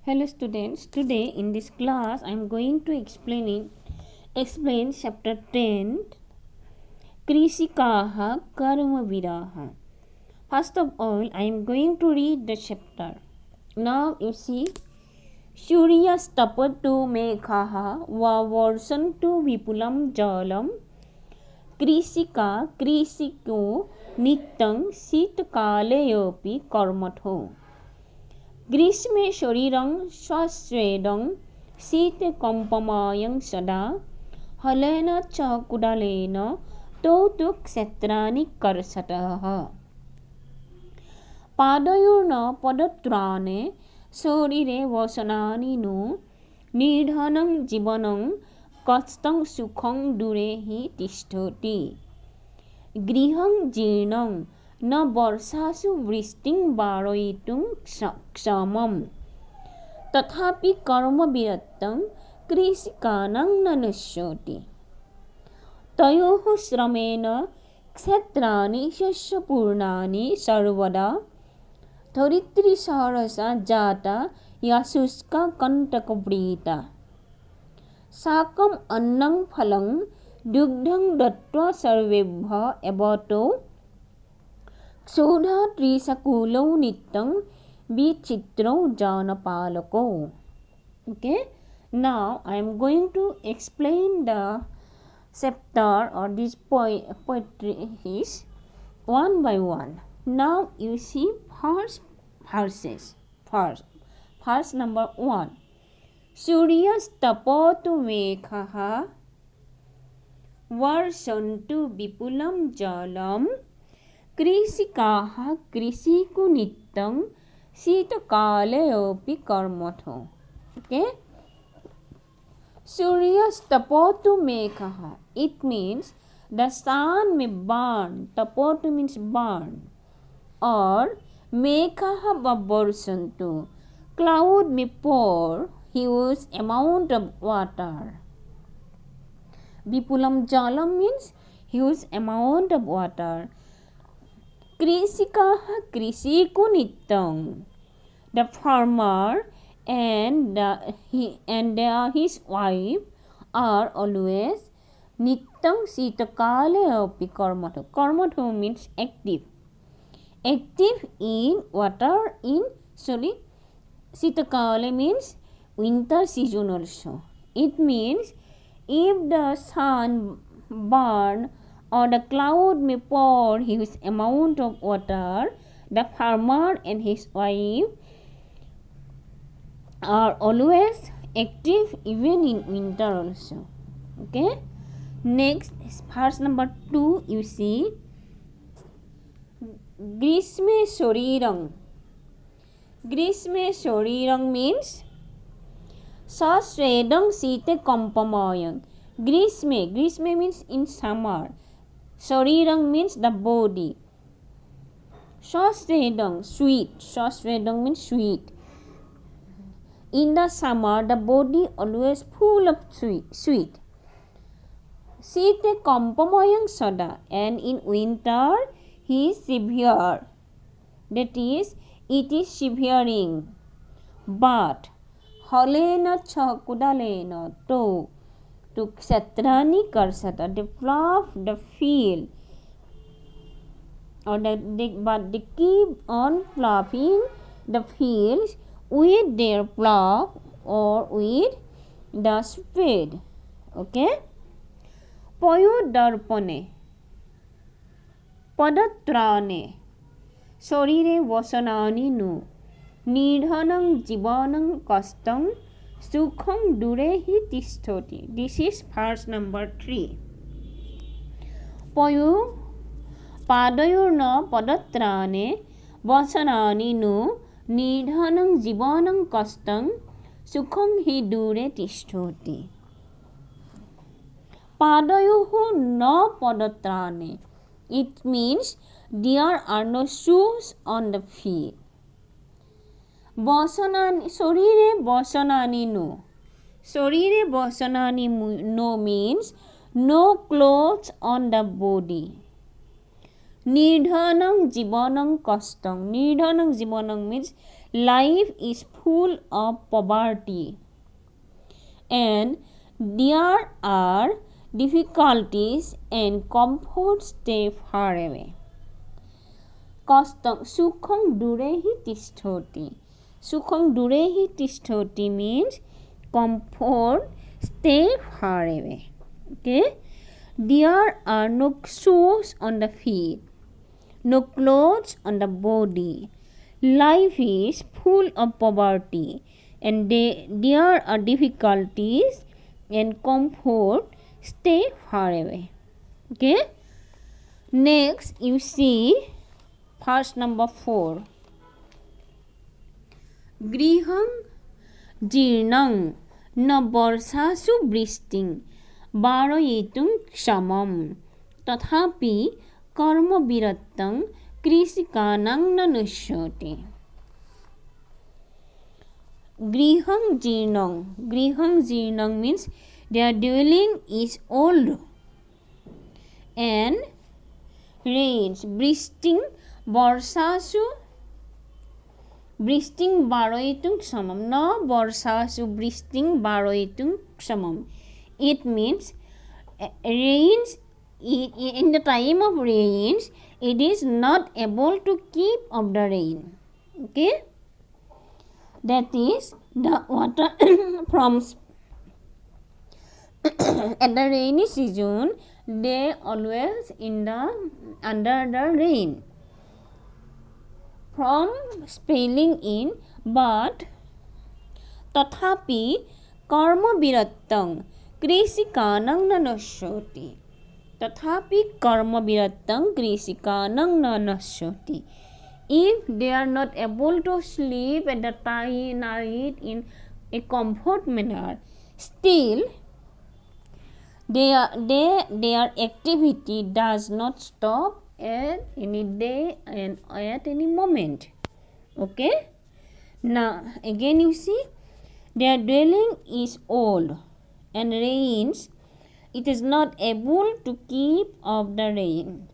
Hello students, today in this class I am going to explain chapter 10 Krisikaha Karma Viraha. First of all, I am going to read the chapter. Now you see, Surya stapatu mekhaha vavarsantu vipulam jalam Krisika Krisiko nittang sitkaleyopi karmatho ग्रीष्मे शरीरं स्वस्वेदं शीते कंपमायं सदा हलेन च कुडालेन तौ तु क्षेत्राणि कर्षतः पादयोर्न पदत्राणे शरीरे वसनानि नु निर्धनं जीवनं कष्टं सुखं दूरे हि तिष्ठति गृहं जीर्णं न वर्षासु वृष्टिं वारयितुं क्षमं तथापि कर्मविरक्तं कृषिकाणां न नश्यति तयोः श्रमेण क्षेत्राणि शस्यपूर्णानि सर्वदा धरित्री सहरसा जाता या शुष्का कण्टकवृता शाकम् अन्नं फलं दुग्धं दत्त्वा सर्वेभ्यः एवतो क्षुधा त्रिशकुलौ नित्यं विचित्रौ जानपालकौ. Okay, now I am going to explain the chapter or this poetry is one by one. Now you see first verses. First number 1. Suryastapatu mekhaha varsantu vipulam jalam कृषिकाः कृषिकु नित्यं शीतकालेऽपि कर्मठो. Okay, Suryastapatu mekhaha. It means the sun may burn. Tapatu means burn. Or mekhaha vavarsantu. Cloud may pour huge amount of water. Vipulam jalam means huge amount of water. Krisikaha krisiku nityam. The farmer and his wife are always nityam sitakale api karmatho. Karmatho means active. Active in water sitakale means winter season also. It means if the sun burn or the cloud may pour huge amount of water, the farmer and his wife are always active even in winter also. Okay, next verse number 2, you see Grishme Shorirang. Grishme Shorirang means Sasvedang Site Kampamayang. Grishme means in summer. Shorirang means the body. Sasvedang, sweet. Sasvedang means sweet. In the summer, the body always full of sweet. Site kampamayang sada. And in winter, he is severe. That is, it is severing. But halena cha kudalena to kshatrani karsata, they plough the field, or but they keep on ploughing the fields with their plough or with the spade. Okay, payodarpane padatrane sharire vasanani nu nidhanam jivanam kastam sukham durehi tisthoti. This is verse number 3. Payu padayorna padatrane vasanani nu nidhanam jivanam kastam sukham hi dure tisthoti. Padayohu na padatrane. It means there are no shoes on the feet. Sharire vasanani no. Sharire vasanani no means no clothes on the body. Nidhanam jivanam kastam. Nidhanam jivanam means life is full of poverty and there are difficulties and comfort stay far away. Kostam sukham durehi tisthoti. Sukham durehi tisthoti means comfort stay far away. Okay. There are no shoes on the feet, no clothes on the body. Life is full of poverty and there are difficulties and comfort stay far away. Okay. Next you see verse number 4. Griham jirnang na barsasu bristing baroyetung kshamam tathapi karma birattang krisikanang nanusyoti. Griham jirnang means their dwelling is old and rains bristing barsasu bristing baroitung samam na barsasu bristing baroitung samam. It means rains in the time of rains it is not able to keep up the rain. Okay, that is the water from at the rainy season they always in the under the rain from spilling in, but tathapi karma birattang krisikanang nanasyoti. Tathapi karma birattang krisikanang nanasyoti. If they are not able to sleep at the night in a comfort manner, still their activity does not stop at any day and at any moment. Okay. Now again you see their dwelling is old and rains it is not able to keep up the rain.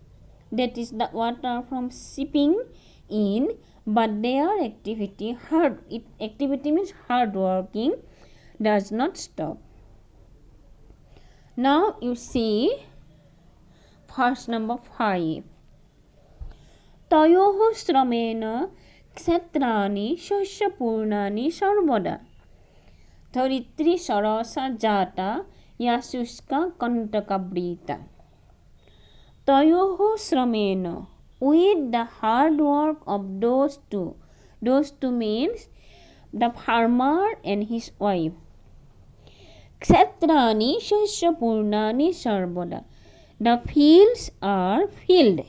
That is the water from seeping in, but their activity means hard working does not stop. Now you see verse number 5. Tayoho sramena kshetrani shoshapurnani sarvada dharitri sarasa jata yasuska kantakabrita. Tayoho sramena, with the hard work of those two means the farmer and his wife. Kshetrani shoshapurnani sarvada, the fields are filled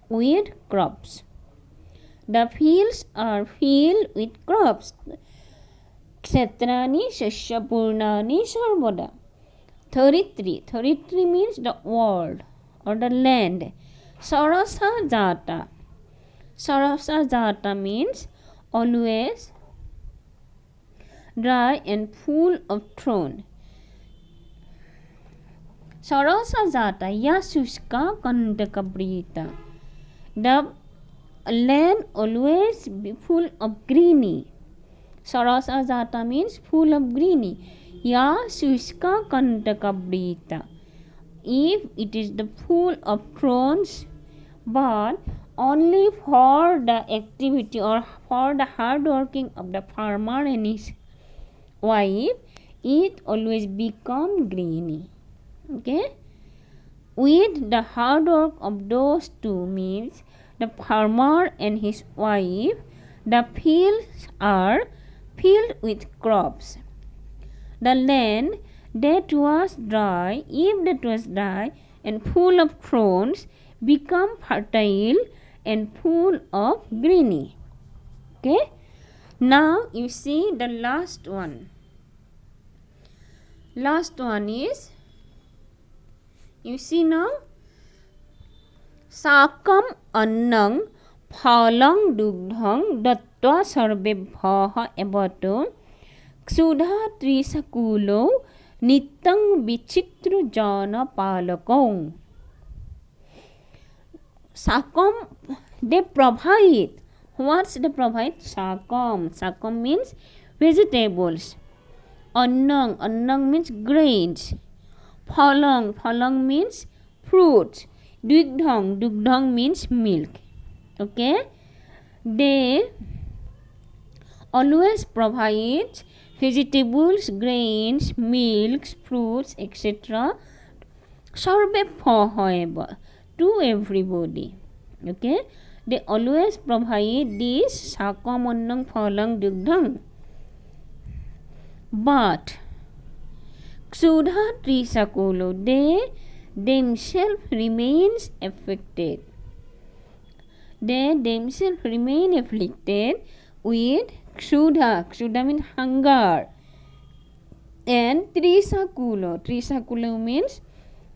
with crops. The fields are filled with crops. Kshetrani shoshapurnani sarvada. Dharitri means the world or the land. Sarasa jata means always dry and full of thorn. Sarasa jata yasuska kantakabrita. The land always be full of greeny. Sarasa jata means full of greeny. Yasuska kantakabrita. If it is the full of thorns, but only for the activity or for the hard working of the farmer and his wife, it always become greeny. Okay, with the hard work of those two means the farmer and his wife, the fields are filled with crops. The land that was dry, and full of thorns, become fertile and full of greeny. Okay, now you see the last one. Last one is, you see now, sakam annang phalang dugdhang dattva sarvebhah evato ksudha trisakulo nittang vichitru jana palakong. Sakam, they provide What's they provide? Sakam. Sakam means vegetables. Annang. Annang means grains. Phalang. Phalang means fruits. Dugdhang. Dugdhang means milk. Okay. They always provide vegetables, grains, milks, fruits, etc. Sarve however to everybody. Okay. They always provide this sakam, annang, phalang, dugdhang. But Ksudha Trisakulo, they themselves remains affected. They themselves remain afflicted with Ksudha. Ksudha means hunger. And Trisakulo. Trisakulo means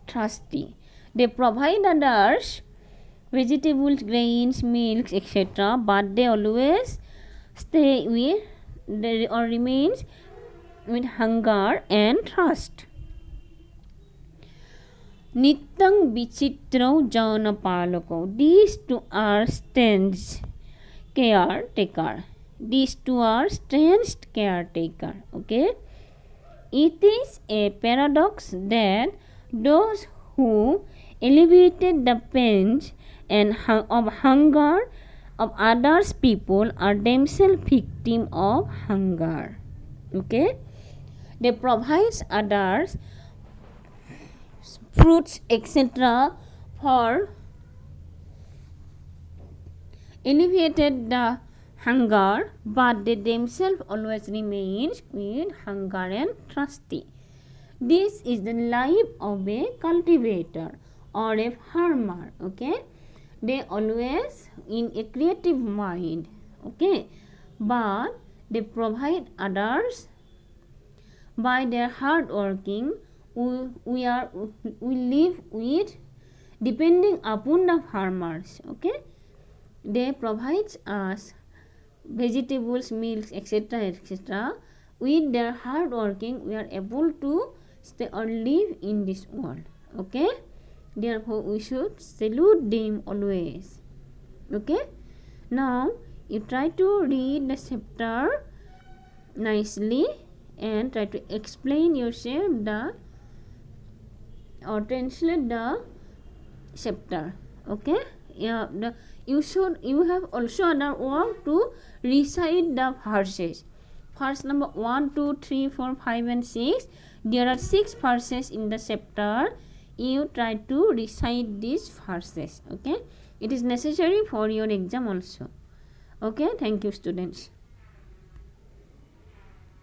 thirsty. They provide others vegetables, grains, milks, etc. But they always stay with or remains with hunger and thirst. Nityang Vichitrau Janapalako. These two are strange caretaker. These two are strange caretaker. Okay. It is a paradox that those who alleviated the pains and of hunger of others people are themselves victim of hunger. Okay. They provide others fruits etc. for alleviated the hunger, but they themselves always remains with hunger and thirsty. This is the life of a cultivator or a farmer. Okay, they always in a creative mind. Okay, but they provide others by their hard working. We live with depending upon the farmers. Okay, they provide us vegetables, milks, etc., etc. With their hard working, we are able to stay or live in this world. Okay, therefore we should salute them always. Okay, now you try to read the chapter nicely and try to explain yourself the or translate the chapter. Okay, yeah, you have also other work to recite the verses. Verse number 1, 2, 3, 4, 5 and 6. There are 6 verses in the chapter. You try to recite these verses. Okay, it is necessary for your exam also. Okay, thank you students.